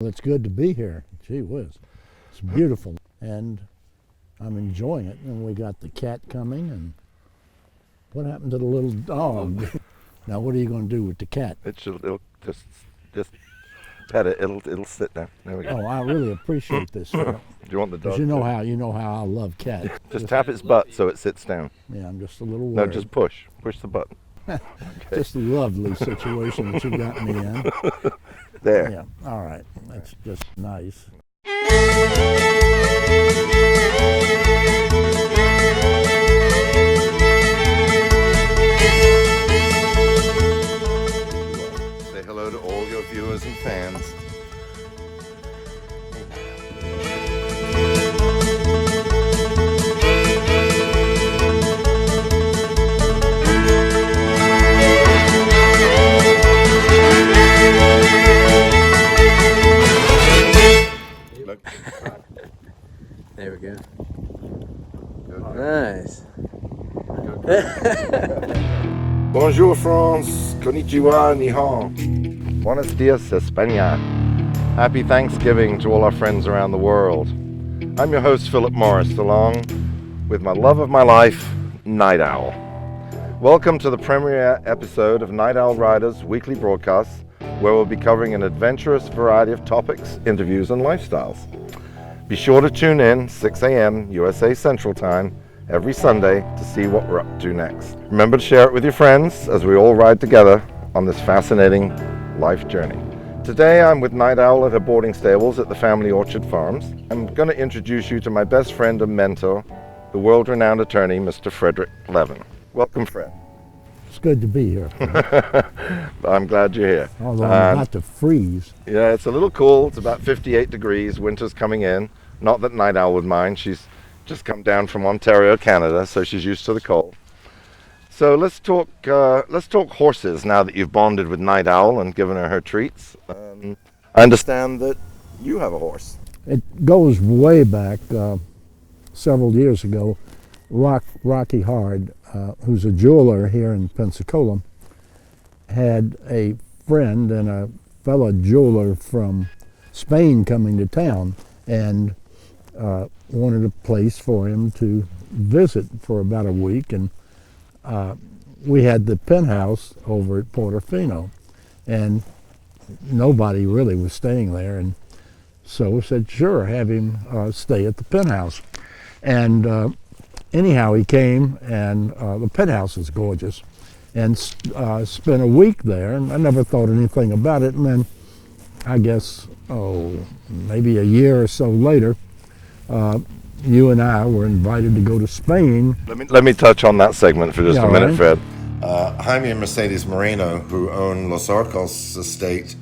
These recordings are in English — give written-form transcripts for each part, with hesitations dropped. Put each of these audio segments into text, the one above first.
It's good to be here. Gee whiz. It's beautiful. And I'm enjoying it. And we got the cat coming. And what happened to the little dog? Now, what are you going to do with the cat? It'll just pet it. It'll sit there. There we go. Oh, I really appreciate this. Do you want the dog? You know how I love cats. Just tap its butt so it sits down. Yeah, I'm just a little worried. No, just push the button. Okay. Just a lovely situation that you got me in. There. Yeah, all right. That's just nice. Say hello to all your viewers and fans. There we go. Nice. Bonjour France, konnichiwa, nihon. Buenos dias, España. Happy Thanksgiving to all our friends around the world. I'm your host, Phillip Morris, along with my love of my life, Night Owl. Welcome to the premiere episode of Night Owl Riders weekly broadcasts, where we'll be covering an adventurous variety of topics, interviews, and lifestyles. Be sure to tune in 6 a.m. USA Central Time every Sunday to see what we're up to next. Remember to share it with your friends as we all ride together on this fascinating life journey. Today I'm with Night Owl at her boarding stables at the Family Orchard Farms. I'm going to introduce you to my best friend and mentor, the world-renowned attorney, Mr. Frederick Levin. Welcome, Fred. It's good to be here. I'm glad you're here. Although I'm about to freeze. Yeah, it's a little cool. It's about 58 degrees. Winter's coming in. Not that Night Owl would mind. She's just come down from Ontario, Canada, so she's used to the cold. So let's talk horses now that you've bonded with Night Owl and given her treats. I understand that you have a horse. It goes way back several years ago. Rocky Hard, who's a jeweler here in Pensacola, had a friend and a fellow jeweler from Spain coming to town and wanted a place for him to visit for about a week. And we had the penthouse over at Portofino, and nobody really was staying there. And so we said, sure, have him stay at the penthouse. And anyhow, he came, and the penthouse is gorgeous, and spent a week there, and I never thought anything about it. And then I guess, maybe a year or so later, you and I were invited to go to Spain. Let me touch on that segment for just a minute, right. Fred. Jaime and Mercedes Moreno, who own Los Arcos estate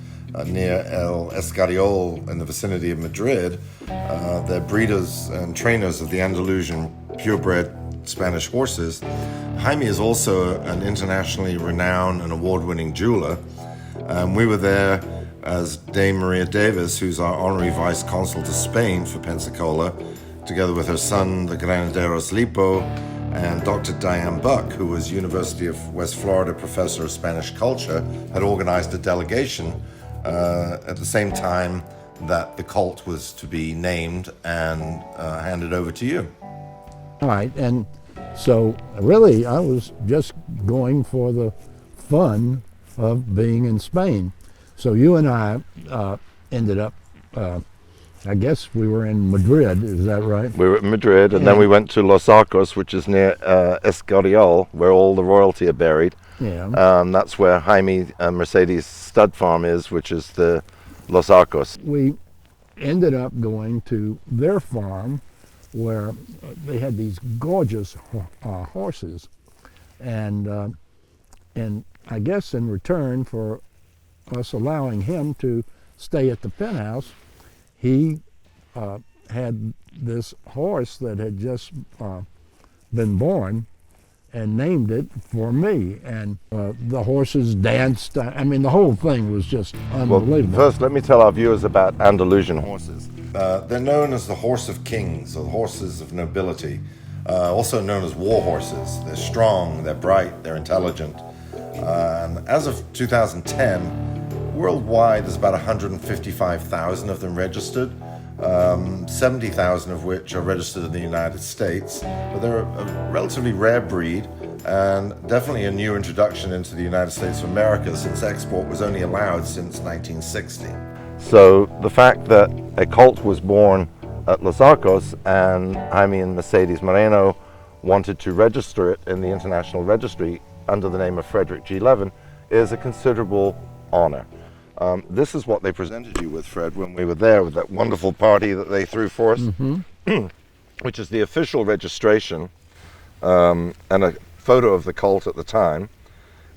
near El Escariol in the vicinity of Madrid, they're breeders and trainers of the Andalusian purebred Spanish horses. Jaime is also an internationally renowned and award-winning jeweler. We were there as Dame Maria Davis, who's our honorary vice consul to Spain for Pensacola, together with her son, the Granaderos Lipo, and Dr. Diane Buck, who was University of West Florida professor of Spanish culture, had organized a delegation at the same time that the colt was to be named and handed over to you. All right, and so really I was just going for the fun of being in Spain. So you and I ended up, I guess we were in Madrid, is that right? We were in Madrid, and then we went to Los Arcos, which is near Escariol, where all the royalty are buried. Yeah. That's where Jaime and Mercedes stud farm is, which is the Los Arcos. We ended up going to their farm where they had these gorgeous horses, and I guess in return for us allowing him to stay at the penthouse, he had this horse that had just been born and named it for me. And the horses danced. I mean, the whole thing was just unbelievable. Well, first, let me tell our viewers about Andalusian horses. They're known as the horse of kings, or the horses of nobility, also known as war horses. They're strong, they're bright, they're intelligent. And as of 2010, worldwide, there's about 155,000 of them registered, 70,000 of which are registered in the United States. But they're a relatively rare breed and definitely a new introduction into the United States of America, since export was only allowed since 1960. So the fact that a colt was born at Los Arcos and Jaime and Mercedes Moreno wanted to register it in the International Registry under the name of Frederick G. Levin is a considerable honor. This is what they presented you with, Fred, when we were there with that wonderful party that they threw for us, which is the official registration and a photo of the colt at the time.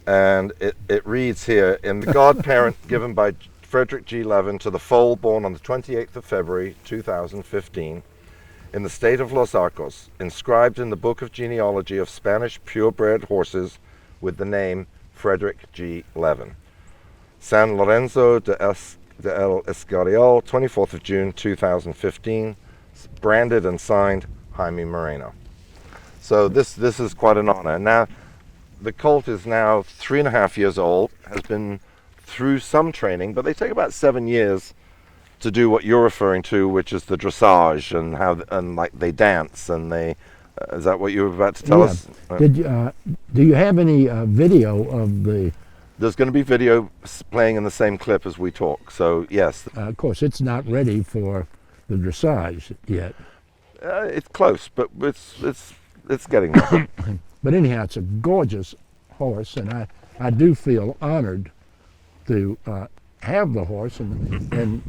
And it reads here, in the godparent given by Frederick G. Levin to the foal born on the 28th of February 2015 in the state of Los Arcos, inscribed in the book of genealogy of Spanish purebred horses with the name Frederick G. Levin. San Lorenzo de El Escorial, 24th of June 2015, branded and signed Jaime Moreno. So this is quite an honor. Now, the colt is now 3.5 years old, has been through some training, but they take about 7 years to do what you're referring to, which is the dressage and like they dance and they. Is that what you were about to tell us? Did you, do you have any video of the? There's going to be video playing in the same clip as we talk. So yes. Of course, it's not ready for the dressage yet. It's close, but it's getting there. But anyhow, it's a gorgeous horse, and I do feel honored to have the horse, and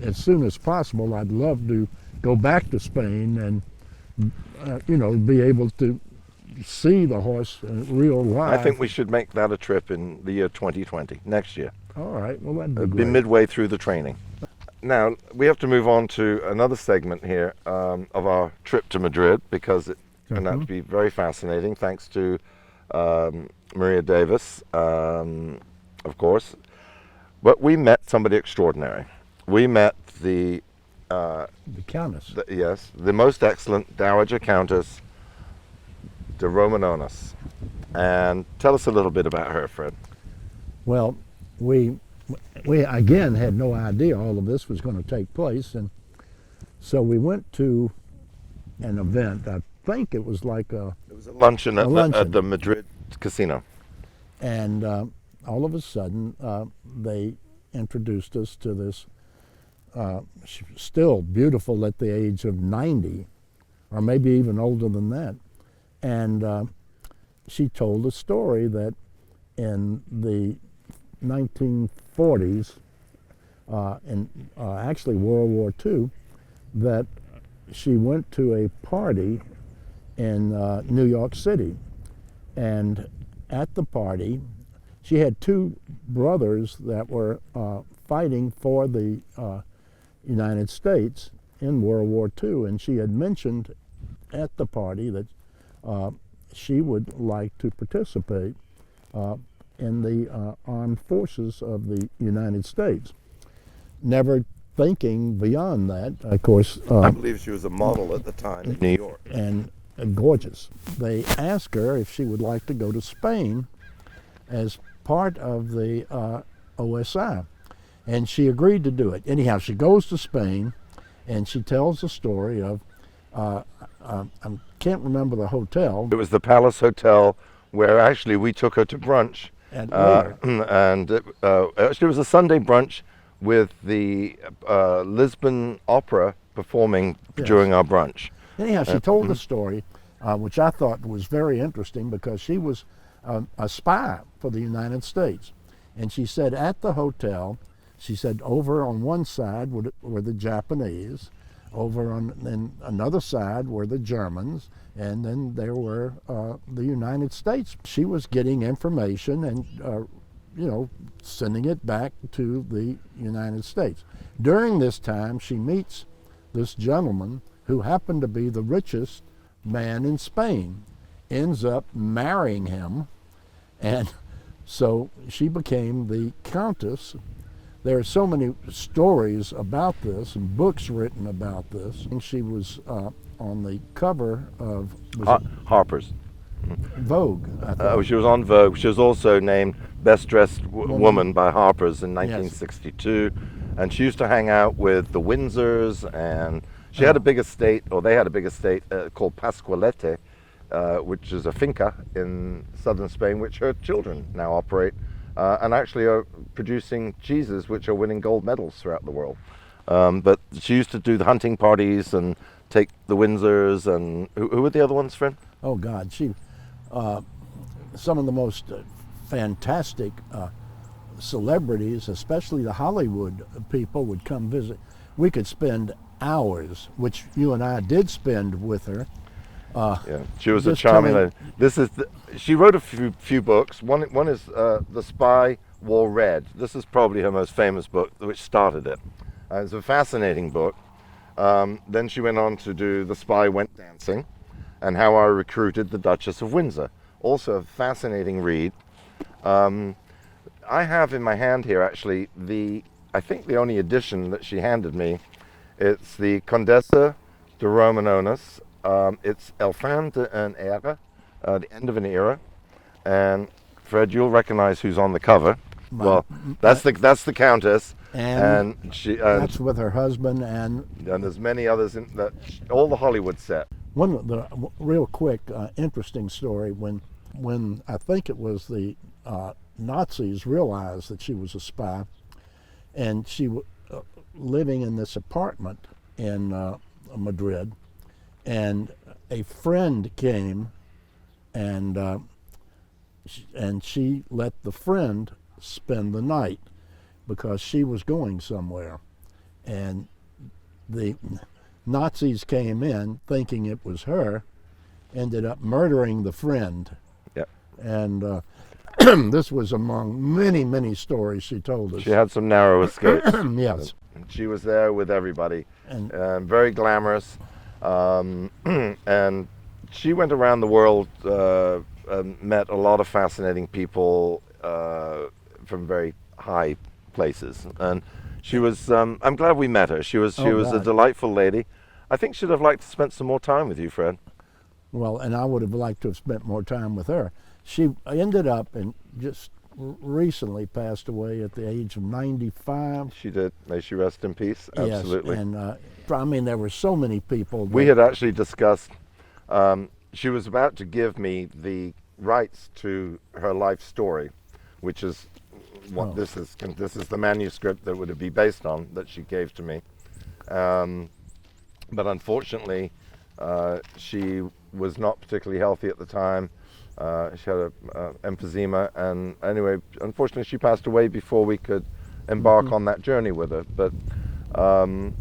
as soon as possible, I'd love to go back to Spain and be able to see the horse in real life. I think we should make that a trip in the year 2020, next year. All right, well that'd be It'd great. be midway through the training. Now, we have to move on to another segment here of our trip to Madrid, because it turned out to be very fascinating, thanks to Maria Davis, of course. But we met somebody extraordinary. We met the Countess. Yes, the most excellent Dowager Countess de Romanones. And tell us a little bit about her, Fred. Well, we again had no idea all of this was going to take place, and so we went to an event. I think it was like it was a luncheon at the Madrid casino. And all of a sudden, they introduced us to this, still beautiful at the age of 90, or maybe even older than that. And she told a story that in the 1940s, actually World War II, that she went to a party in New York City. And at the party, she had two brothers that were fighting for the United States in World War II, and she had mentioned at the party that she would like to participate in the armed forces of the United States. Never thinking beyond that, of course. I believe she was a model at the time in New York. And gorgeous. They asked her if she would like to go to Spain as part of the OSI, and she agreed to do it. Anyhow, she goes to Spain, and she tells the story of, I can't remember the hotel. It was the Palace Hotel, where actually we took her to brunch. And actually it was a Sunday brunch with the Lisbon Opera performing during our brunch. Anyhow, she told the story, which I thought was very interesting, because she was a spy for the United States. And she said at the hotel, she said over on one side were the Japanese, over on another side were the Germans, and then there were the United States. She was getting information and sending it back to the United States. During this time, she meets this gentleman who happened to be the richest man in Spain, ends up marrying him, and so she became the Countess. There are so many stories about this and books written about this. And she was on the cover of Harper's. Vogue. I thought. She was on Vogue. She was also named Best Dressed Woman by Harper's in 1962. And she used to hang out with the Windsors, and she had a big estate, or they had a big estate called Pascualete, which is a finca in southern Spain, which her children now operate, and actually are producing cheeses which are winning gold medals throughout the world. But she used to do the hunting parties and take the Windsors, and who were the other ones, friend? Oh God, some of the most fantastic celebrities, especially the Hollywood people, would come visit. We could spend hours, which you and I did spend with her. Yeah, she was a Just charming telling- lady. She wrote a few books. One is The Spy Wore Red. This is probably her most famous book, which started it. It's a fascinating book. Then she went on to do The Spy Went Dancing, and How I Recruited the Duchess of Windsor. Also a fascinating read. I have in my hand here actually I think the only edition that she handed me. It's the Condesa de Romanones. It's El Fin d'un Era, the end of an era. And Fred, you'll recognize who's on the cover. Well, that's the Countess, and she. That's with her husband, and there's many others in that. All the Hollywood set. one of the real quick, interesting story when I think it was the Nazis realized that she was a spy, and she was living in this apartment in Madrid, and a friend came, and she let the friend spend the night because she was going somewhere, and the Nazis came in thinking it was her, ended up murdering the friend. Yep. And this was among many stories she told us. She had some narrow escapes. Yes. She was there with everybody, And very glamorous, and she went around the world and met a lot of fascinating people from very high places. And she was, I'm glad we met her. She was a God. delightful lady. I think she'd have liked to spend some more time with you, Fred. well, and I would have liked to have spent more time with her. She ended up and just recently passed away at the age of 95. She did. May she rest in peace. Absolutely. Yes, and I mean, there were so many people. We had actually discussed, she was about to give me the rights to her life story, which is what this is. This is the manuscript that would be based on, that she gave to me. But unfortunately, she was not particularly healthy at the time. She had emphysema, and anyway, unfortunately, she passed away before we could embark on that journey with her. But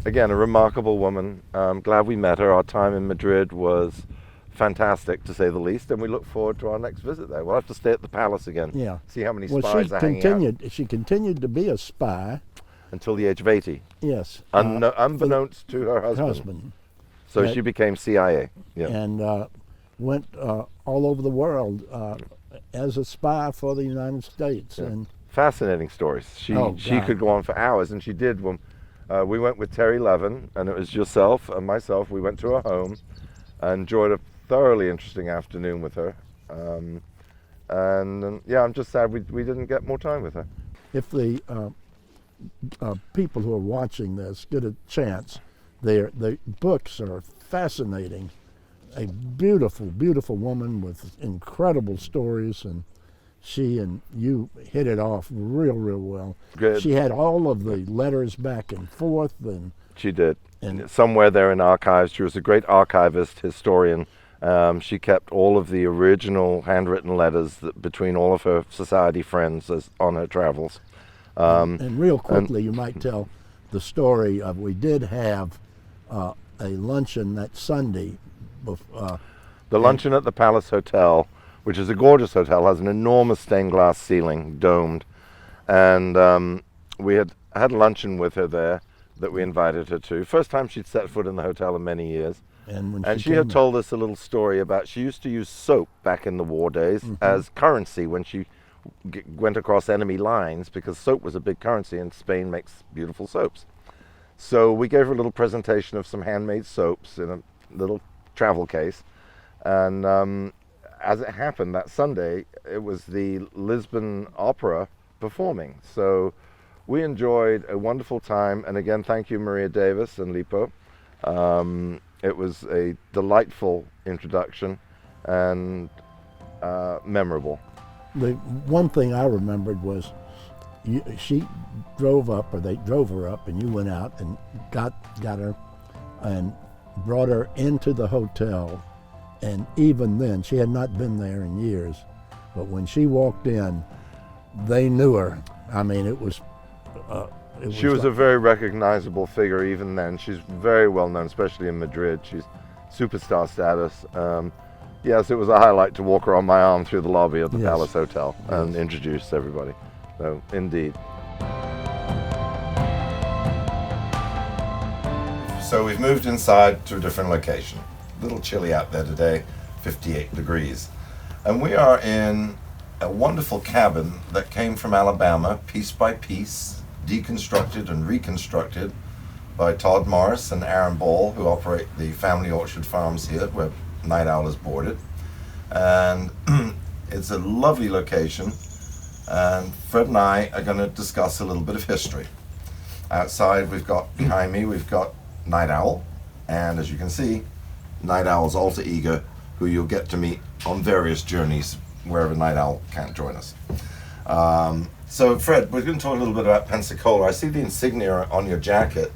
again, a remarkable woman. I'm glad we met her. Our time in Madrid was fantastic, to say the least, and we look forward to our next visit there. We'll have to stay at the palace again. Yeah. See how many Well, spies are hanging out she continued to be a spy. until the age of 80, Yes. unbeknownst to her husband. So Yeah. she became CIA. Yeah. And went all over the world as a spy for the United States. Yeah. And Fascinating stories. She God. could go on for hours, and she did. When we went with Terry Levin, and it was yourself and myself. We went to her home and enjoyed a thoroughly interesting afternoon with her. Yeah, I'm just sad we didn't get more time with her. if the people who are watching this get a chance, the books are fascinating. A beautiful woman with incredible stories, and she and you hit it off real well. Good. She had all of the letters back and forth, and She did. And- Somewhere there in archives, she was a great archivist, historian. She kept all of the original handwritten letters between all of her society friends on her travels. and real quickly, you might tell the story of, we did have a luncheon that Sunday. The luncheon at the Palace Hotel, which is a gorgeous hotel, has an enormous stained glass ceiling, domed. And we had luncheon with her there that we invited her to. First time she'd set foot in the hotel in many years. And She had told us a little story about, she used to use soap back in the war days as currency when she went across enemy lines, because soap was a big currency and Spain makes beautiful soaps. So we gave her a little presentation of some handmade soaps in a little travel case. And as it happened that Sunday, it was the Lisbon Opera performing. So we enjoyed a wonderful time. And again, thank you, Maria Davis and Lipo. It was a delightful introduction and memorable. The one thing I remembered was she drove up, or they drove her up, and you went out and got her and brought her into the hotel. And even then, she had not been there in years, but when she walked in, they knew her. I mean, it was she was a very recognizable figure even then. She's very well known, especially in Madrid. She's superstar status. Yes, it was a highlight to walk her on my arm through the lobby of the Palace Hotel and introduce everybody. So, indeed. So we've moved inside to a different location. A little chilly out there today, 58 degrees. And we are in a wonderful cabin that came from Alabama, piece by piece, deconstructed and reconstructed by Todd Morris and Aaron Ball, who operate the family orchard farms here, where Night Owl is boarded. And it's a lovely location, and Fred and I are going to discuss a little bit of history. Outside behind me we've got Night Owl, and as you can see, Night Owl's alter ego, who you'll get to meet on various journeys wherever Night Owl can't join us. So Fred, we're going to talk a little bit about Pensacola. I see the insignia on your jacket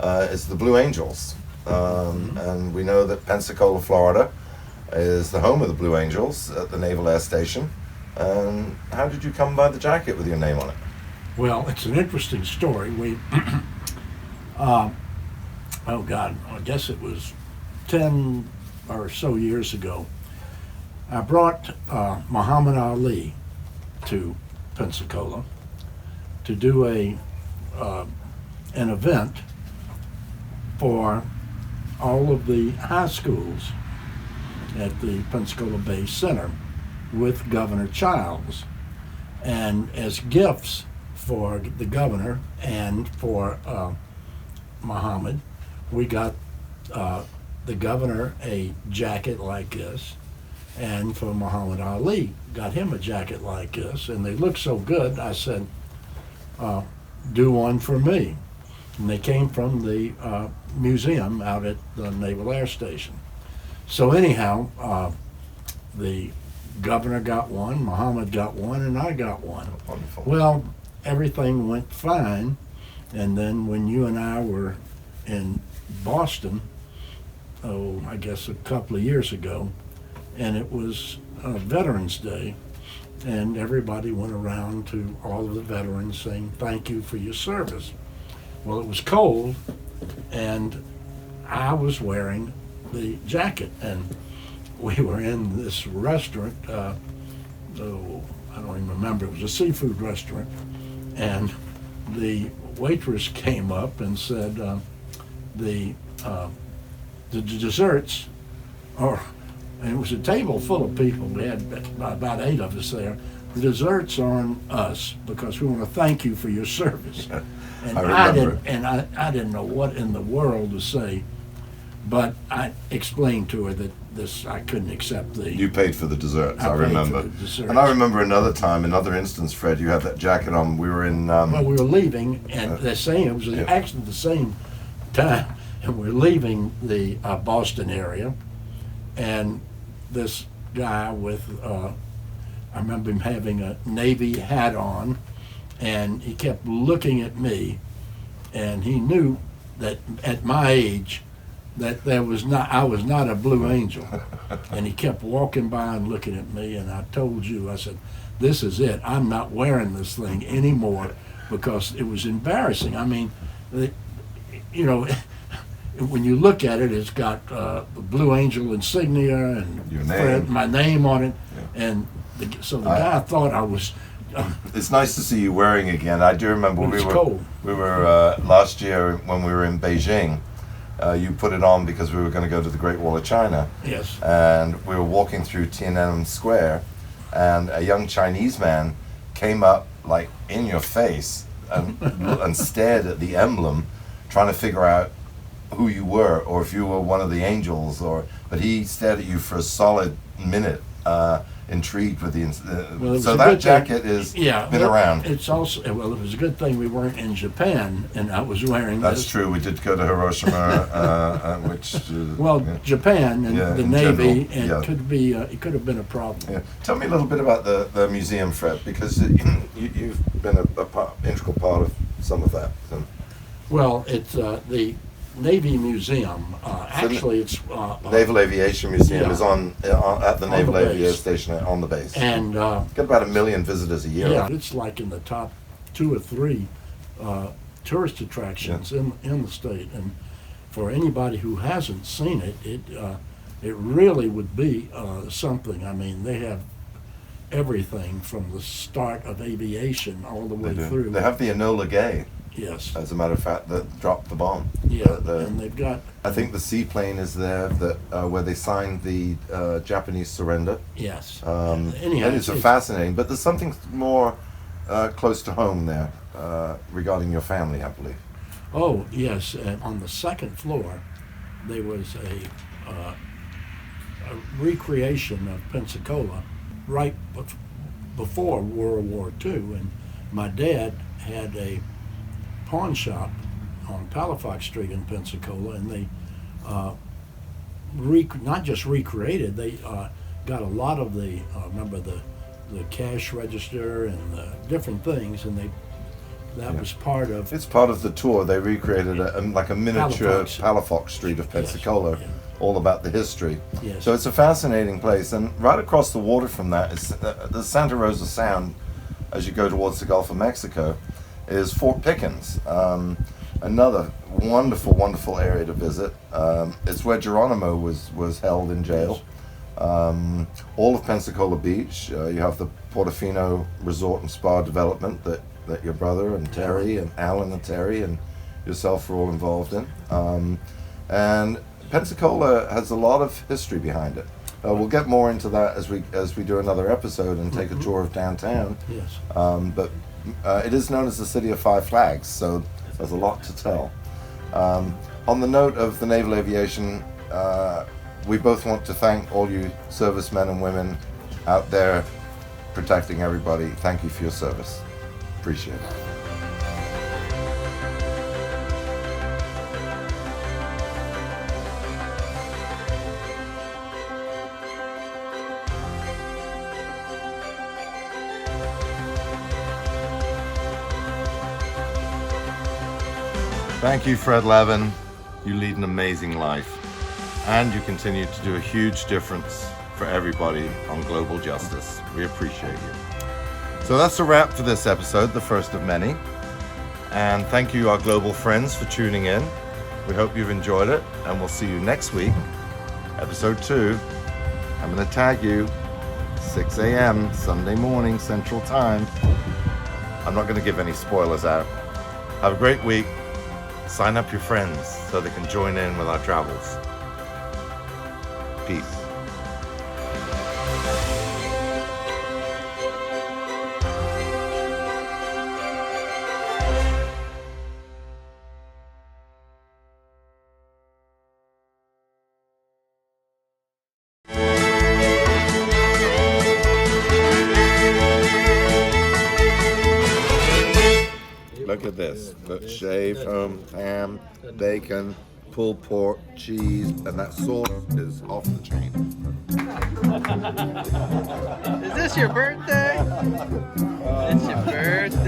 is the Blue Angels. And we know that Pensacola, Florida is the home of the Blue Angels at the Naval Air Station. How did you come by the jacket with your name on it? Well, it's an interesting story. I guess it was 10 or so years ago. I brought Muhammad Ali to Pensacola to do an event for all of the high schools at the Pensacola Bay Center with Governor Childs. And as gifts for the governor and for Muhammad, we got the governor a jacket like this, and for Muhammad Ali, got him a jacket like this, and they looked so good, I said, do one for me. And they came from the museum out at the Naval Air Station. So anyhow, the governor got one, Muhammad got one, and I got one. Wonderful. Well, everything went fine, and then when you and I were in Boston, I guess a couple of years ago, and it was Veterans Day, and everybody went around to all of the veterans saying thank you for your service. Well, it was cold, and I was wearing the jacket, and we were in this restaurant, I don't even remember, it was a seafood restaurant, and the waitress came up and said, the desserts are, and it was a table full of people. We had about 8 of us there. The desserts are on us because we want to thank you for your service. And I didn't know what in the world to say, but I explained to her that I couldn't accept the. You paid for the desserts, I remember. For the desserts. And I remember another instance, Fred, you had that jacket on. We were in. Well, we were leaving, and they're saying it was actually the same time, and we're leaving the Boston area, and this guy with, I remember him having a Navy hat on, and he kept looking at me, and he knew that at my age that I was not a Blue Angel. And he kept walking by and looking at me, and I told you, I said, this is it. I'm not wearing this thing anymore because it was embarrassing. I mean, you know, when you look at it, it's got the Blue Angel insignia and your name. my name on it, Yeah. and so the guy thought I was. It's nice to see you wearing again. I do remember cold. We were last year when we were in Beijing. You put it on because we were going to go to the Great Wall of China. Yes. And we were walking through Tiananmen Square, and a young Chinese man came up like in your face and stared at the emblem, trying to figure out who you were or if you were one of the angels. But he stared at you for a solid minute intrigued with the. Well, it was So a that good thing- jacket is been around. It's also well, it was a good thing we weren't in Japan, and I was wearing That's this. true. We did go to Hiroshima, which. Well, yeah. Japan and Yeah, the in Navy, general, and yeah. it could have been a problem. Yeah. Tell me a little bit about the museum, Fred, because you've been a integral part of some of that. So. Well, it's the Navy Museum. Actually, it's Naval Aviation Museum yeah. is on at the On Naval the base. Aviation Station on the base. and Get about 1 million visitors a year. yeah, it's like in the top 2 or 3 tourist attractions in the state. And for anybody who hasn't seen it, it really would be something. I mean, they have everything from the start of aviation all the way through. They have the Enola Gay, Yes. as a matter of fact, that dropped the bomb. Yeah, The- and they've got I think the seaplane is there that where they signed the Japanese surrender. yes. Anyhow, it's fascinating, but there's something more close to home there regarding your family, I believe. Oh, yes. On the second floor, there was a recreation of Pensacola right before World War II. And my dad had a pawn shop on Palafox Street in Pensacola, and they not just recreated, they got a lot of the, remember the cash register and the different things, and that was part of. It's part of the tour. They recreated like a miniature Palafox. Palafox Street of Pensacola, yeah. all about the history. Yes. So it's a fascinating place. And right across the water from that is the Santa Rosa Sound, as you go towards the Gulf of Mexico, is Fort Pickens. Another wonderful, wonderful area to visit. It's where Geronimo was held in jail. All of Pensacola Beach. You have the Portofino Resort and Spa development that your brother and Terry and Alan and Terry and yourself were all involved in. And Pensacola has a lot of history behind it. We'll get more into that as we do another episode and take a tour of downtown. Yes. But it is known as the City of Five Flags, so there's a lot to tell. On the note of the naval aviation, we both want to thank all you servicemen and women out there protecting everybody. Thank you for your service. Appreciate it. Thank you, Fred Levin. You lead an amazing life, and you continue to do a huge difference for everybody on global justice. We appreciate you. So that's a wrap for this episode, the first of many. And thank you, our global friends, for tuning in. We hope you've enjoyed it, and we'll see you next week, episode 2. I'm going to tag you, 6 a.m. Sunday morning, Central Time. I'm not going to give any spoilers out. Have a great week. Sign up your friends so they can join in with our travels. Peace. Look at this. Look, shaved home ham, bacon, pulled pork, cheese, and that sauce is off the chain. Is this your birthday? It's your birthday.